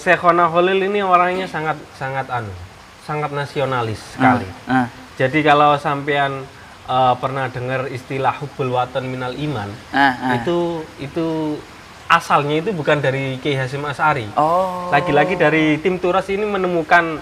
Syekhona Khalil ini orangnya sangat nasionalis sekali. Jadi kalau sampean pernah dengar istilah hubbul watan minal iman, itu asalnya itu bukan dari Kiai Hasyim Asy'ari. Lagi-lagi dari tim Turas ini menemukan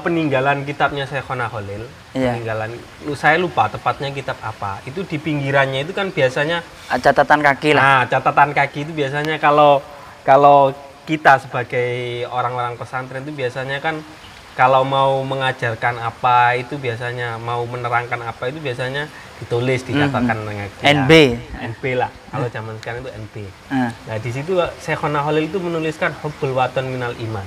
peninggalan kitabnya Syekhona Khalil. Peninggalan, saya lupa tepatnya kitab apa. Itu di pinggirannya itu kan biasanya catatan kaki lah. Nah, catatan kaki itu biasanya kalau kita sebagai orang-orang pesantren itu biasanya kan kalau mau mengajarkan apa itu biasanya mau menerangkan apa itu biasanya ditulis dikatakan NB lah kalau zaman sekarang itu NB. Nah di situ Syekhona Khalil itu menuliskan hubbul watan minal iman.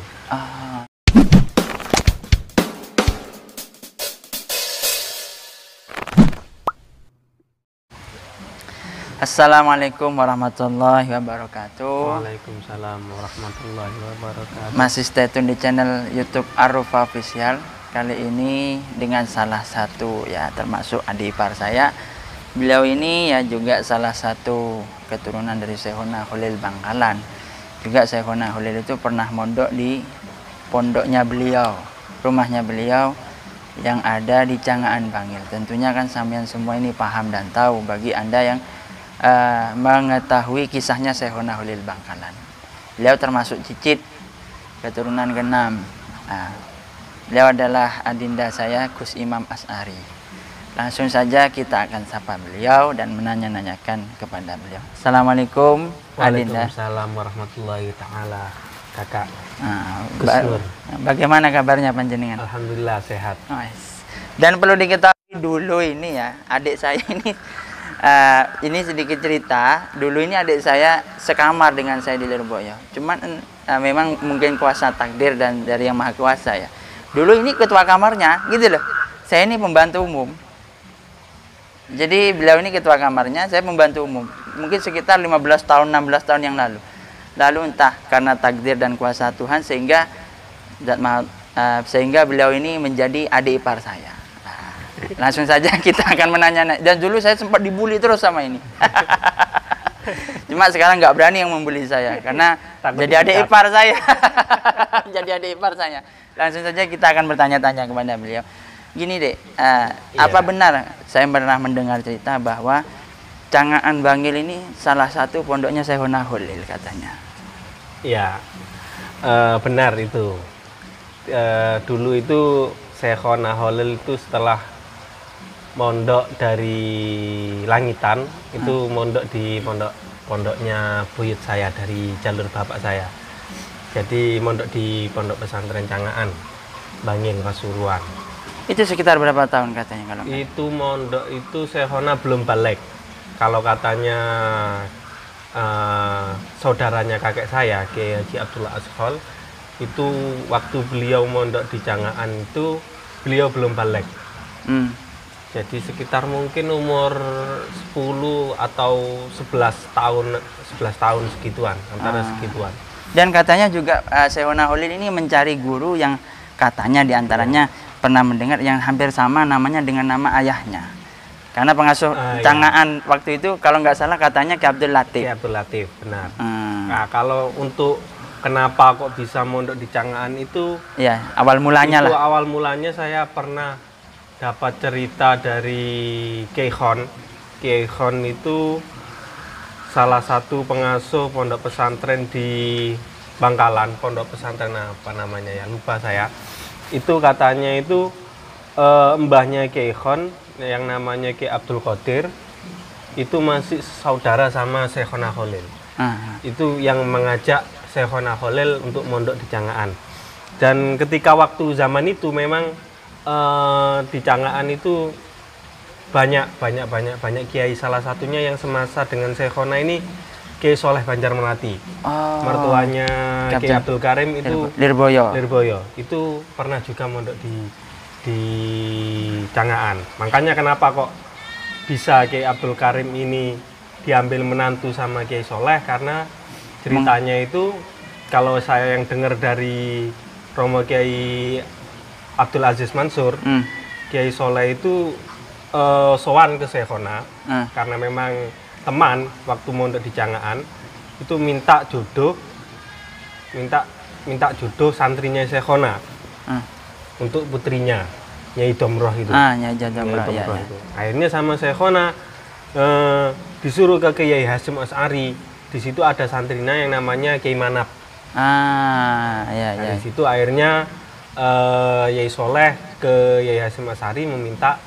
Assalamualaikum warahmatullahi wabarakatuh. Waalaikumsalam warahmatullahi wabarakatuh. Masih stay tune di channel YouTube Arufa Official. Kali ini dengan salah satu ya termasuk adik ipar saya. Beliau ini ya juga salah satu keturunan dari Syekhona Khalil Bangkalan. Juga Syekhona Khalil itu pernah mondok di pondoknya beliau, rumahnya beliau yang ada di Cangaan Bangil. Tentunya kan sampean semua ini paham dan tahu bagi Anda yang mengetahui kisahnya Syekhona Khalil Bangkalan. Beliau termasuk cicit keturunan ke-6. Beliau adalah adinda saya Gus Imam Asy'ari. Langsung saja kita akan sapa beliau dan menanya-nanyakan kepada beliau. Assalamualaikum adinda. Waalaikumsalam warahmatullahi taala. Kakak bagaimana kabarnya panjenengan? Alhamdulillah sehat. Dan perlu diketahui dulu ini ya adik saya ini sedikit cerita. Dulu ini adik saya sekamar dengan saya di Lirboyo. Cuman memang mungkin kuasa takdir dan dari yang maha kuasa ya. Dulu ini ketua kamarnya gitu loh. Saya ini pembantu umum. Jadi beliau ini ketua kamarnya, saya pembantu umum. Mungkin sekitar 15 tahun, 16 tahun yang lalu. Lalu entah karena takdir dan kuasa Tuhan sehingga beliau ini menjadi adik ipar saya. Langsung saja kita akan menanya. Dan dulu saya sempat dibully terus sama ini. Cuma sekarang nggak berani yang membuli saya karena jadi adik ipar saya. Jadi adik ipar saya. Langsung saja kita akan bertanya-tanya kepada beliau. Gini dek, apa benar saya pernah mendengar cerita bahwa Cangaan Bangil ini salah satu pondoknya Syekhona Khalil katanya? Iya, benar itu. Dulu itu Syekhona Khalil itu setelah mondok dari Langitan, itu mondok di pondoknya buyut saya dari jalur bapak saya. Jadi mondok di pondok pesantren Cangaan Bangil Pasuruan. Itu sekitar berapa tahun katanya kalau? Itu mondok itu Syekhona belum balik. Kalau katanya saudaranya kakek saya Kiai Haji Abdullah Ashol, itu waktu beliau mondok di Cangaan itu beliau belum balik. Jadi sekitar mungkin umur 10 atau 11 tahun segituan, antara segituan. Dan katanya juga Syekhona Khalil ini mencari guru yang katanya diantaranya pernah mendengar yang hampir sama namanya dengan nama ayahnya. Karena pengasuh Cangaan waktu itu kalau nggak salah katanya Ki Abdul Latif. Ki Abdul Latif, benar. Nah kalau untuk kenapa kok bisa mondok di Cangaan itu? Ya awal mulanya lah. Awal mulanya saya pernah dapat cerita dari Kiai Khon. Kiai Khon itu salah satu pengasuh pondok pesantren di Bangkalan, pondok pesantren apa namanya ya, lupa saya. Itu katanya itu mbahnya Kiai Khon yang namanya Kiai Abdul Qadir itu masih saudara sama Syekhona Khalil. Itu yang mengajak Syekhona Khalil untuk mondok di Cangaan. Dan ketika waktu zaman itu memang di Cangaan itu banyak kiai, salah satunya yang semasa dengan Syekhona ini Kiai Soleh Banjar Melati. Mertuanya Kiai Abdul Karim itu Lirboyo. Itu pernah juga mondok di Cangaan. Makanya kenapa kok bisa Kiai Abdul Karim ini diambil menantu sama Kiai Soleh, karena ceritanya itu kalau saya yang dengar dari Romo Kiai Abdul Aziz Mansur, Kiai Soleh itu sowan ke Syekhona karena memang teman waktu mondok di Cangaan itu minta jodoh, minta jodoh santrinya Syekhona untuk putrinya Nyai Domroh itu. Nyai Domroh ya. Itu. Akhirnya sama Syekhona disuruh ke Kiai Hasyim Asy'ari. Di situ ada santrinya yang namanya Kiai Manap. Di situ akhirnya Yai Soleh ke Yai Hasyim Asy'ari meminta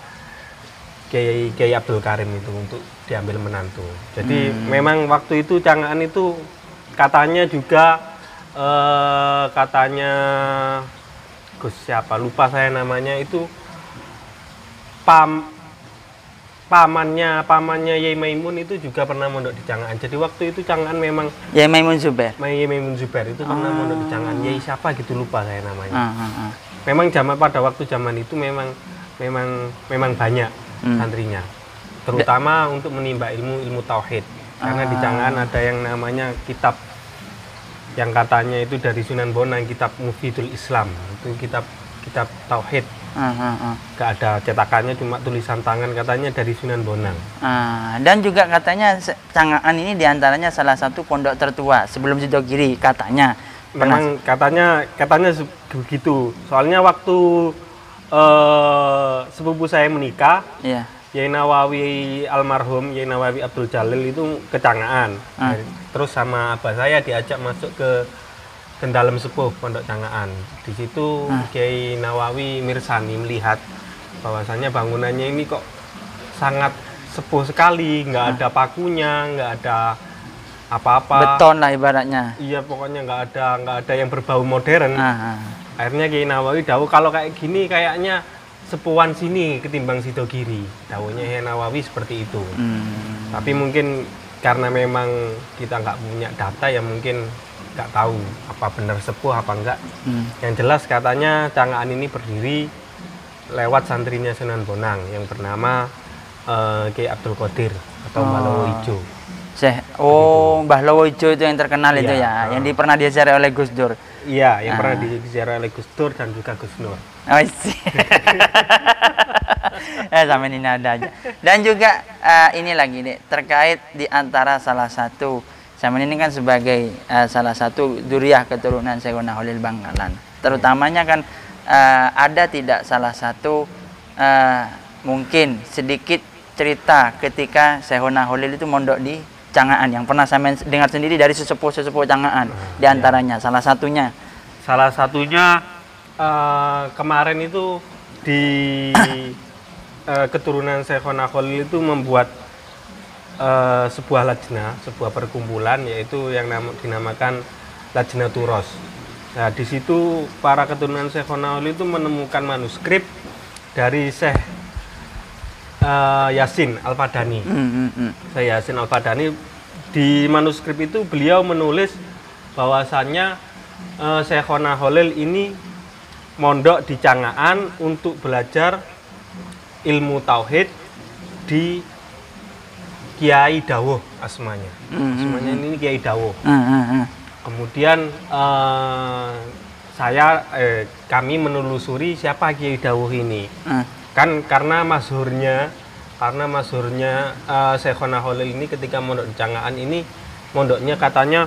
Kiai Abdul Karim itu untuk diambil menantu. Jadi memang waktu itu Cangaan itu katanya juga katanya Gus siapa lupa saya namanya itu pamannya Yai Maimun itu juga pernah mondok di Cangaan. Jadi waktu itu Cangaan memang Yai Maimun Zubair. Yai Maimun Zubair itu pernah mondok di Cangaan. Yai siapa gitu lupa saya namanya. Memang pada waktu zaman itu memang banyak santrinya. Terutama untuk menimba ilmu tauhid. Karena di Cangaan ada yang namanya kitab yang katanya itu dari Sunan Bonang, kitab Mufidul Islam. Itu kitab tauhid. Gak ada cetakannya, cuma tulisan tangan, katanya dari Sunan Bonang. Dan juga katanya Cangaan ini diantaranya salah satu pondok tertua sebelum Sidogiri katanya. Memang katanya begitu. Soalnya waktu sepupu saya menikah, Yai Nawawi almarhum Yai Nawawi Abdul Jalil itu ke Cangaan. Terus sama abah saya diajak masuk ke dalam sepuh pondok Cangaan. Di situ Kiai Nawawi Mirsani melihat bahwasannya bangunannya ini kok sangat sepuh sekali, nggak ada pakunya, nggak ada apa-apa. Beton lah ibaratnya. Iya, pokoknya nggak ada yang berbau modern. Akhirnya Kiai Nawawi dawuh kalau kayak gini kayaknya sepuhan sini ketimbang Sidogiri. Dawuhnya Kiai Nawawi seperti itu. Tapi mungkin karena memang kita nggak punya data ya mungkin nggak tahu apa benar sepuh apa enggak. Yang jelas katanya Cangaan ini berdiri lewat santrinya Sunan Bonang yang bernama Kiai Abdul Qadir atau Mbah Lowo Ijo. Mbah Lowo Ijo itu yang terkenal itu ya, yang pernah diajarkan oleh Gus Dur. Iya, yang pernah diajarkan oleh Gus Dur dan juga Gus Nur. Sama ini ada aja. Dan juga ini lagi nih terkait di antara salah satu sama ini kan sebagai salah satu duriah keturunan Syekhona Khalil Bangkalan. Terutamanya kan ada tidak salah satu mungkin sedikit cerita ketika Syekhona Khalil itu mondok di Cangaan yang pernah saya dengar sendiri dari sesepuh Cangaan diantaranya salah satunya kemarin itu di keturunan Syekhona Khalil itu membuat sebuah lajnah, sebuah perkumpulan yaitu yang dinamakan Lajnah Turos. Nah, di situ para keturunan Syekhona Khalil itu menemukan manuskrip dari Syekh Yasin Al-Fadani. Syekh Yasin Al-Fadani di manuskrip itu beliau menulis bahwasannya Syekhona Khalil ini mondok di Cangaan untuk belajar ilmu tauhid di Kiai Dawuh asmanya. Asmanya ini Kiai Dawuh. Kemudian kami menelusuri siapa Kiai Dawuh ini. Kan karena masyhurnya Syekhona Khalil ini ketika mondok di Cangaan ini mondoknya katanya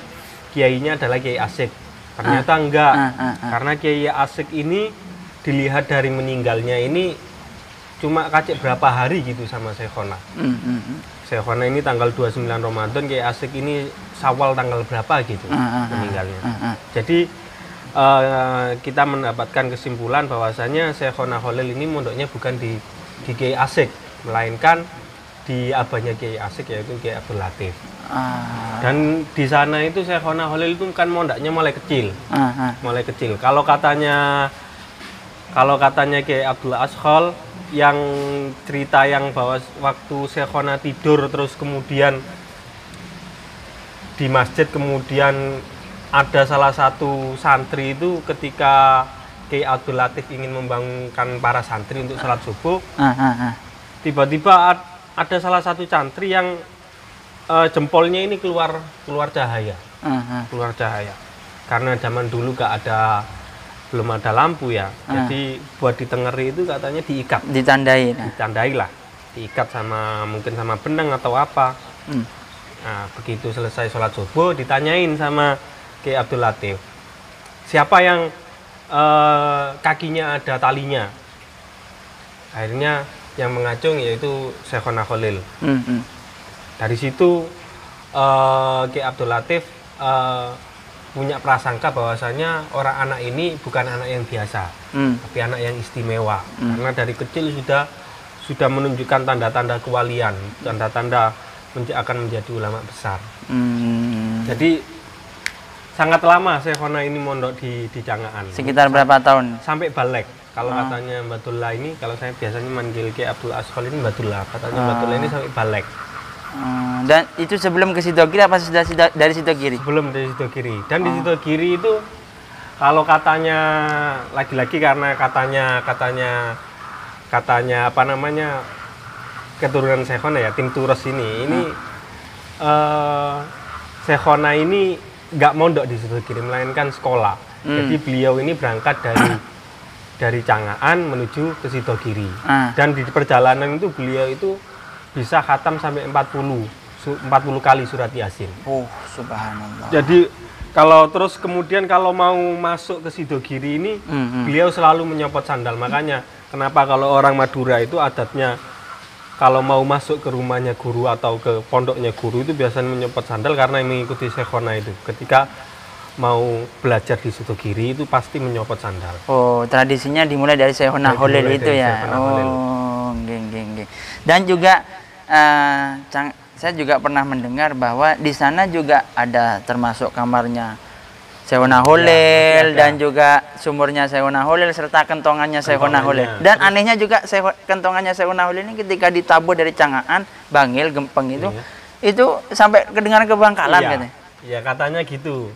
kiainya adalah Kiai Asik. Ternyata enggak. Karena Kiai Asik ini dilihat dari meninggalnya ini cuma kacik berapa hari gitu sama Syekhona. Syekhona ini tanggal 29 Ramadan, Kiai Asik ini Syawal tanggal berapa gitu meninggalnya. Jadi kita mendapatkan kesimpulan bahwasanya Syekhona Khalil ini mondoknya bukan di Kiai Asik, melainkan di abahnya Kiai Asik yaitu Kiai Abdul Latif. Dan di sana itu Syekhona Khalil itu kan mondoknya mulai kecil. Mulai kecil. Kalau katanya Kiai Abdul Ashol yang cerita yang bahwa waktu Syekhona tidur terus kemudian di masjid kemudian ada salah satu santri itu ketika Kiai Abdul Latif ingin membangunkan para santri untuk sholat subuh, tiba-tiba ada salah satu santri yang jempolnya ini keluar cahaya, keluar cahaya. Karena zaman dulu belum ada lampu ya, jadi buat ditengeri itu katanya diikat, ditandai lah, diikat mungkin sama benang atau apa. Nah, begitu selesai sholat subuh ditanyain sama Kiai Abdul Latif, siapa yang kakinya ada talinya. Akhirnya yang mengacung yaitu Syekhona Khalil. Dari situ Ki Abdul Latif punya prasangka bahwasanya orang anak ini bukan anak yang biasa, tapi anak yang istimewa. Karena dari kecil sudah menunjukkan tanda-tanda kewalian, tanda-tanda akan menjadi ulama besar. Jadi sangat lama Syekhona ini mondok di Cangaan. Sekitar berapa tahun? Sampai balik. Kalau katanya Mbadullah ini, kalau saya biasanya manggil Ki Abdul Ashol ini Mbadullah. Katanya Mbadullah ini sampai balik. Dan itu sebelum ke Sidogiri apa sudah dari Sidogiri? Sebelum dari Sidogiri. Dan di Sidogiri itu kalau katanya lagi-lagi karena katanya apa namanya keturunan Syekhona ya, tim Turos ini Syekhona ini nggak mondok di Sidogiri melainkan sekolah. Jadi beliau ini berangkat dari Cangaan menuju ke Sidogiri. Dan di perjalanan itu beliau itu bisa khatam sampai 40 kali surat Yasin. Oh, subhanallah. Jadi kemudian kalau mau masuk ke Sidogiri ini beliau selalu menyopot sandal. Makanya kenapa kalau orang Madura itu adatnya kalau mau masuk ke rumahnya guru atau ke pondoknya guru itu biasanya menyopot sandal karena mengikuti Syekhona itu. Ketika mau belajar di Sidogiri itu pasti menyopot sandal. Oh, tradisinya dimulai dari Syekhona Khalil itu ya. Oh, geng. Dan juga saya juga pernah mendengar bahwa di sana juga ada termasuk kamarnya Syekhona Khalil dan juga sumurnya Syekhona Khalil serta kentongannya Syekhona Khalil. Dan anehnya juga kentongannya Syekhona Khalil ini ketika ditabur dari Cangaan, Bangil, Gempeng itu sampai kedengaran ke Bangkalan katanya. Iya, katanya gitu.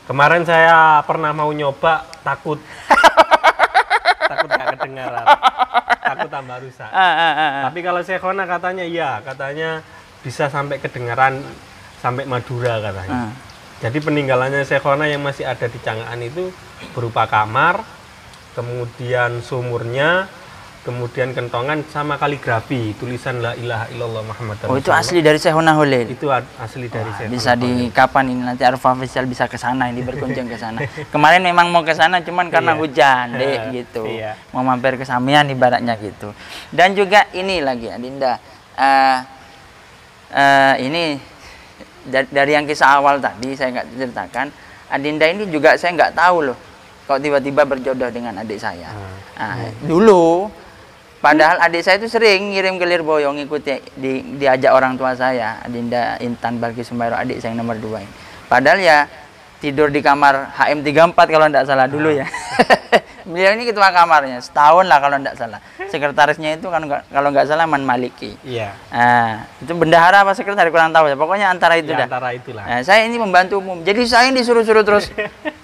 Kemarin saya pernah mau nyoba takut gak kedengaran, takut tambah rusak. Tapi kalau Syekhona katanya bisa sampai kedengaran sampai Madura katanya. Jadi peninggalannya Syekhona yang masih ada di Cangaan itu berupa kamar, kemudian sumurnya, kemudian kentongan sama kaligrafi tulisan La ilaha illallah Muhammad Rasulullah. Oh, itu asli dari Syekhona Khalil. Itu asli dari Syekhona. Bisa di kapan ini nanti Arfa Official bisa ke sana ini berkunjung ke sana. Kemarin memang mau ke sana cuman karena hujan, gitu. Mau mampir ke Samian ibaratnya gitu. Dan juga ini lagi Adinda. Ini dari yang kisah awal tadi saya nggak ceritakan. Adinda ini juga saya nggak tahu loh. Kok tiba-tiba berjodoh dengan adik saya. Dulu padahal adik saya itu sering ngirim ke Lirboyo ngikuti diajak orang tua saya, Adinda Intan Balki Sumairo, adik saya yang nomor 2 ini. Padahal ya tidur di kamar HM34 kalau tidak salah dulu ya. Beliau ini ketua kamarnya, setahun lah kalau tidak salah. Sekretarisnya itu kan kalau nggak salah Man Maliki. Iya. Itu bendahara apa sekretaris kurang tahu ya. Pokoknya antara itu dah. Antara itulah. Saya ini membantu umum. Jadi saya yang disuruh-suruh terus.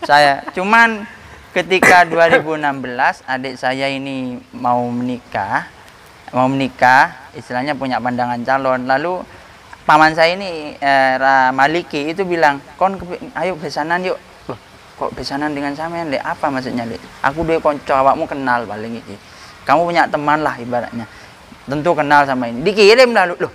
Saya cuman ketika 2016 adik saya ini mau menikah, istilahnya punya pandangan calon. Lalu paman saya ini Maliki itu bilang, ayo besanan yuk. Loh, kok besanan dengan sampean, Lek? Apa maksudnya, Lek? Aku dhewe kanca awakmu kenal paling iki. Kamu punya teman lah ibaratnya. Tentu kenal sama ini. Dikirim lalu, loh,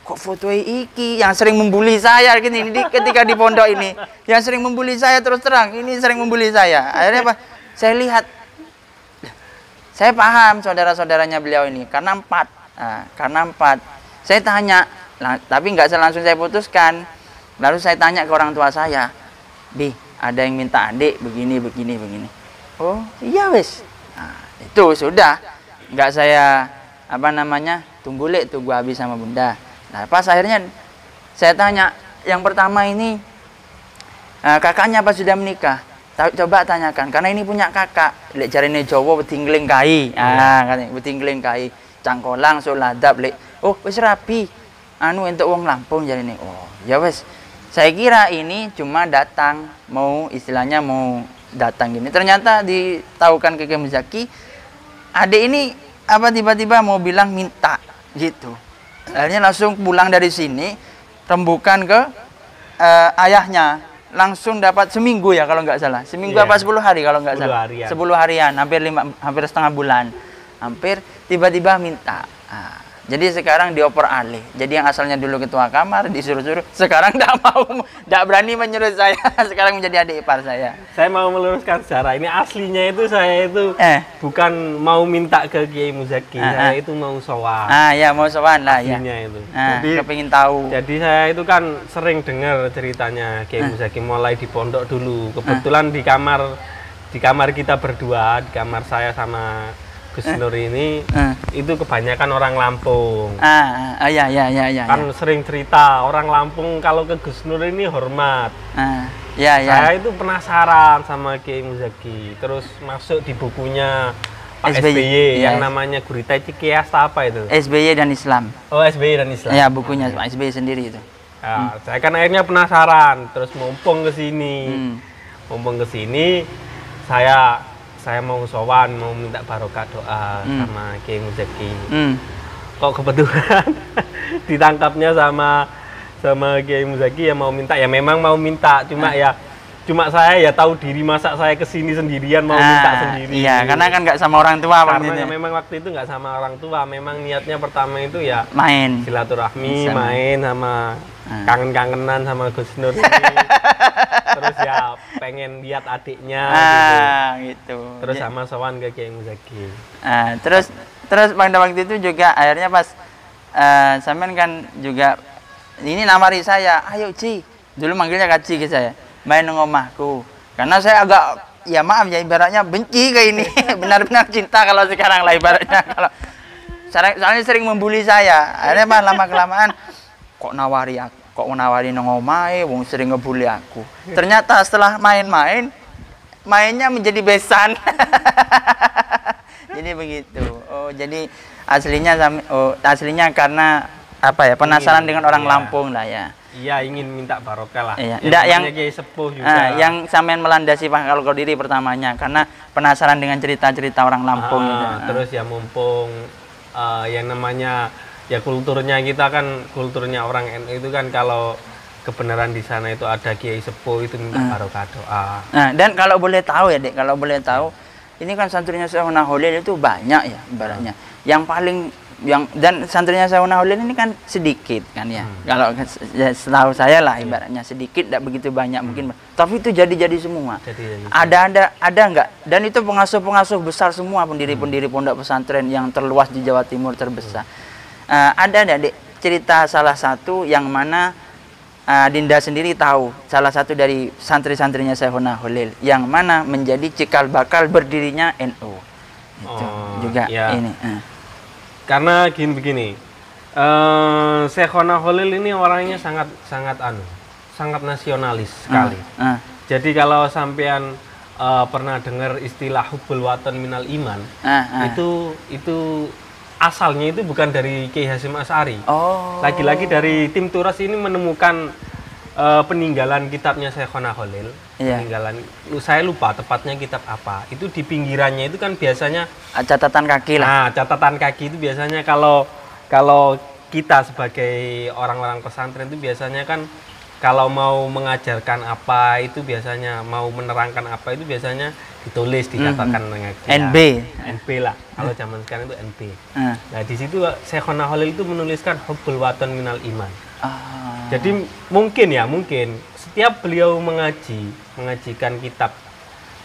kok foto iki yang sering membuli saya gini ketika di pondok ini. Yang sering membuli saya terus terang, ini sering membuli saya. Akhirnya apa? Saya lihat, saya paham saudara-saudaranya beliau ini karena 4. Saya tanya, tapi nggak langsung saya putuskan. Lalu saya tanya ke orang tua saya, Bi, ada yang minta adik begini. Oh iya wes. Itu sudah, nggak saya tunggu habis sama bunda. Nah pas akhirnya saya tanya, yang pertama ini kakaknya apa sudah menikah? Coba tanyakan, karena ini punya kakak. Lek jarine Jawa betingling kai. Katanya betingling kai. Cangkolang soladap lek. Oh, wis rapi. Untuk wong Lampung jarine. Oh, ya wis. Saya kira ini cuma datang, mau datang gini. Ternyata ditahukan ke Kiai Muzaki, adik ini tiba-tiba mau bilang minta gitu. Akhirnya langsung pulang dari sini, rembukan ke ayahnya. Langsung dapat seminggu ya kalau nggak salah. Seminggu apa 10 hari kalau nggak salah. 10 harian, hampir setengah bulan. Hampir tiba-tiba minta. Jadi sekarang dioper alih. Jadi yang asalnya dulu ketua kamar disuruh-suruh, sekarang tidak berani menyuruh saya. Sekarang menjadi adik ipar saya. Saya mau meluruskan sejarah ini, aslinya itu saya itu bukan mau minta ke Kiai Muzaki, saya itu mau sowan. Ya mau sowan lah ya. Itu. Jadi kepingin tahu. Jadi saya itu kan sering dengar ceritanya Kiai Muzaki mulai di pondok dulu. Kebetulan di kamar kita berdua, di kamar saya sama Gus Nur ini itu kebanyakan orang Lampung. Ya. Kan sering cerita orang Lampung kalau ke Gus Nur ini hormat. Saya itu penasaran sama Kiai Muzaki. Terus masuk di bukunya Pak SBY yang namanya Gurita Cikeas apa itu? SBY dan Islam. Oh, SBY dan Islam. Ya, bukunya Pak SBY sendiri itu. Ya, saya kan akhirnya penasaran, terus mumpung ke sini. Saya mau sowan, mau minta barokah doa sama Kiai Muzaki. Kok kebetulan ditangkapnya sama Kiai Muzaki ya mau minta, ya memang mau minta, cuma saya ya tahu diri, masa saya kesini sendirian mau minta sendiri. Iya, karena kan nggak sama orang tua. Karena memang waktu itu nggak sama orang tua, memang niatnya pertama itu ya main, silaturahmi, main sama kangen-kangenan sama Gus Nur ini. Terus ya pengen lihat adiknya gitu. Terus sama sowan ke Kiai Muzaki. Terus pada waktu itu juga akhirnya pas sampean kan juga ini namari saya, ayo Ci, dulu manggilnya Kak Ci ke saya, main ngomahku. Karena saya agak, ya maaf ya ibaratnya benci ke ini, benar-benar cinta kalau sekarang lah ibaratnya. Kalau soalnya sering membuli saya, akhirnya lama kelamaan kok nawari nang omahe, wong sering ngebully aku. Ternyata setelah mainnya menjadi besan. Jadi begitu. Oh, jadi aslinya karena apa ya? Penasaran dengan orang Lampung lah ya. Iya, ingin minta barokah lah. Iya. Yang Kiai Sepuh juga. Yang sampean melandasi Pak Al-Qadiri pertamanya karena penasaran dengan cerita-cerita orang Lampung gitu. Terus ya mumpung yang namanya ya kulturnya kita kan, kulturnya orang NU itu kan kalau kebenaran di sana itu ada Kiai Sepuh itu minta barokah doa. Dan kalau boleh tahu ya, Dek, kalau boleh tahu, ini kan santrinya Syekhuna Holil itu banyak ya ibaratnya. Dan santrinya Syekhuna Holil ini kan sedikit kan ya. Kalau setahu saya lah ibaratnya sedikit, tidak begitu banyak mungkin. Tapi itu jadi semua. Ada enggak? Dan itu pengasuh-pengasuh besar semua, pendiri-pendiri pondok pesantren yang terluas di Jawa Timur terbesar. Ada Dek cerita salah satu yang mana Dinda sendiri tahu, salah satu dari santri-santrinya Syekhuna Holil yang mana menjadi cikal bakal berdirinya NU. Itu juga ya. Ini. Karena begini, Syekhuna Holil ini orangnya sangat nasionalis sekali. Jadi kalau sampean pernah dengar istilah hubbul watan minal iman, itu asalnya itu bukan dari Kiai Hasyim Asy'ari. Lagi-lagi dari tim Turas ini menemukan peninggalan kitabnya Syekhuna Holil. Peninggalan, saya lupa tepatnya kitab apa. Itu di pinggirannya itu kan biasanya catatan kaki lah. Nah, catatan kaki itu biasanya kalau kita sebagai orang-orang pesantren itu biasanya kan kalau mau mengajarkan apa itu biasanya mau menerangkan apa itu biasanya ditulis, dicatatkan dengan NB lah. Kalau zaman sekarang itu NB. Nah, di situ Syekhuna Holil itu menuliskan hubbul watan minal iman. Jadi mungkin setiap beliau mengajikan kitab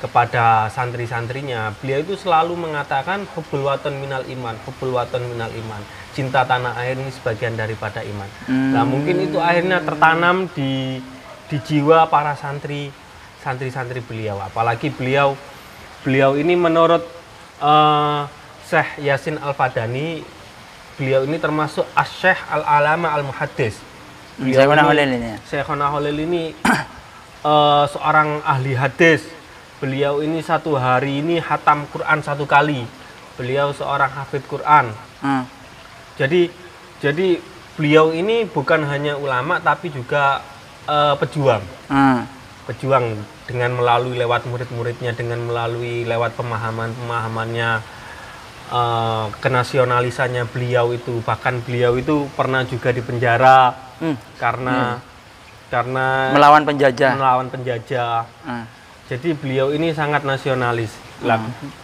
kepada santri-santrinya, beliau itu selalu mengatakan hubbul watan minal iman, hubbul watan minal iman. Cinta tanah air ini sebagian daripada iman. Nah, mungkin itu akhirnya tertanam di jiwa para santri-santri beliau. Apalagi beliau ini menurut Syekh Yasin Al-Fadani, beliau ini termasuk Asy-Syekh Al-Alama Al-Muhaddis. Syekhuna Holil ini seorang ahli hadis. Beliau ini satu hari ini khatam Quran 1 kali. Beliau seorang hafidz Quran. Jadi beliau ini bukan hanya ulama tapi juga pejuang. Pejuang dengan melalui lewat murid-muridnya, dengan melalui lewat pemahamannya, kenasionalisannya beliau itu. Bahkan beliau itu pernah juga dipenjara karena melawan penjajah. Jadi beliau ini sangat nasionalis.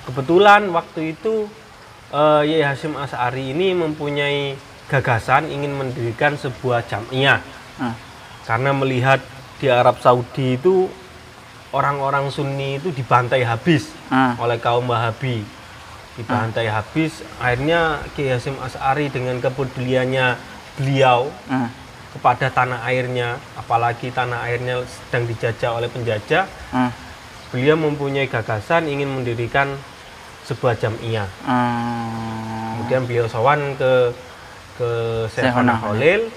Kebetulan waktu itu Kiai Hasyim Asy'ari ini mempunyai gagasan ingin mendirikan sebuah jamiah. Karena melihat di Arab Saudi itu orang-orang Sunni itu dibantai habis oleh kaum Wahabi. Dibantai habis, akhirnya Kiai Hasyim Asy'ari dengan kepeduliannya beliau kepada tanah airnya, apalagi tanah airnya sedang dijajah oleh penjajah, beliau mempunyai gagasan ingin mendirikan sebuah jamiah. Kemudian beliau sowan ke Syekhona Khalil,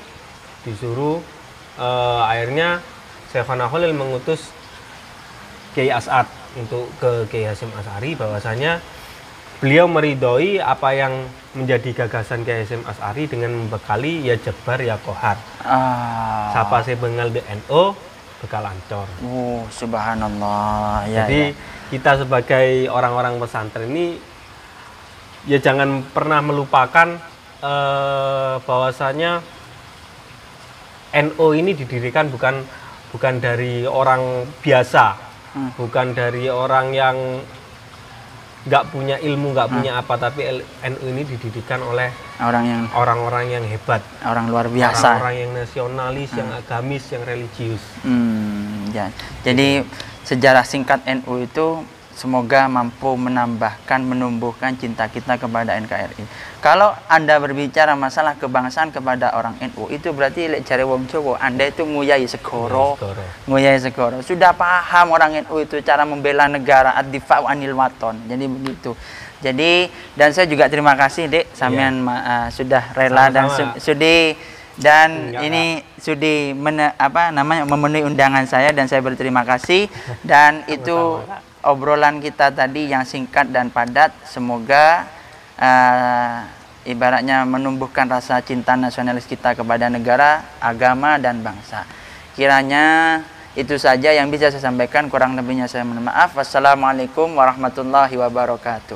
disuruh, akhirnya Syekhona Khalil mengutus Kiai As'ad untuk ke Kiai Hasyim Asy'ari, bahwasanya beliau meridhoi apa yang menjadi gagasan Kiai Hasyim Asy'ari dengan membekali ya Jabar ya Qahar. Sapa se bengal de NU bekal Ancor. Subhanallah. Jadi kita sebagai orang-orang pesantren ini ya jangan pernah melupakan bahwasanya NU ini didirikan bukan dari orang biasa, bukan dari orang yang nggak punya ilmu, nggak punya apa, tapi NU ini didirikan oleh orang-orang yang hebat, orang luar biasa, orang-orang yang nasionalis, yang agamis, yang religius. Ya. Jadi sejarah singkat NU itu semoga mampu menumbuhkan cinta kita kepada NKRI. Kalau Anda berbicara masalah kebangsaan kepada orang NU, itu berarti lek cari wong Jawa, Anda itu nguyai segoro. Sudah paham orang NU itu cara membela negara, ad-difa'u anil waton. Jadi begitu. Jadi, dan saya juga terima kasih Dek, sampean sudah rela dan sudi sudi memenuhi undangan saya, dan saya berterima kasih. Dan itu obrolan kita tadi yang singkat dan padat, semoga ibaratnya menumbuhkan rasa cinta nasionalis kita kepada negara, agama, dan bangsa. Kiranya itu saja yang bisa saya sampaikan, kurang lebihnya saya mohon maaf. Wassalamualaikum warahmatullahi wabarakatuh.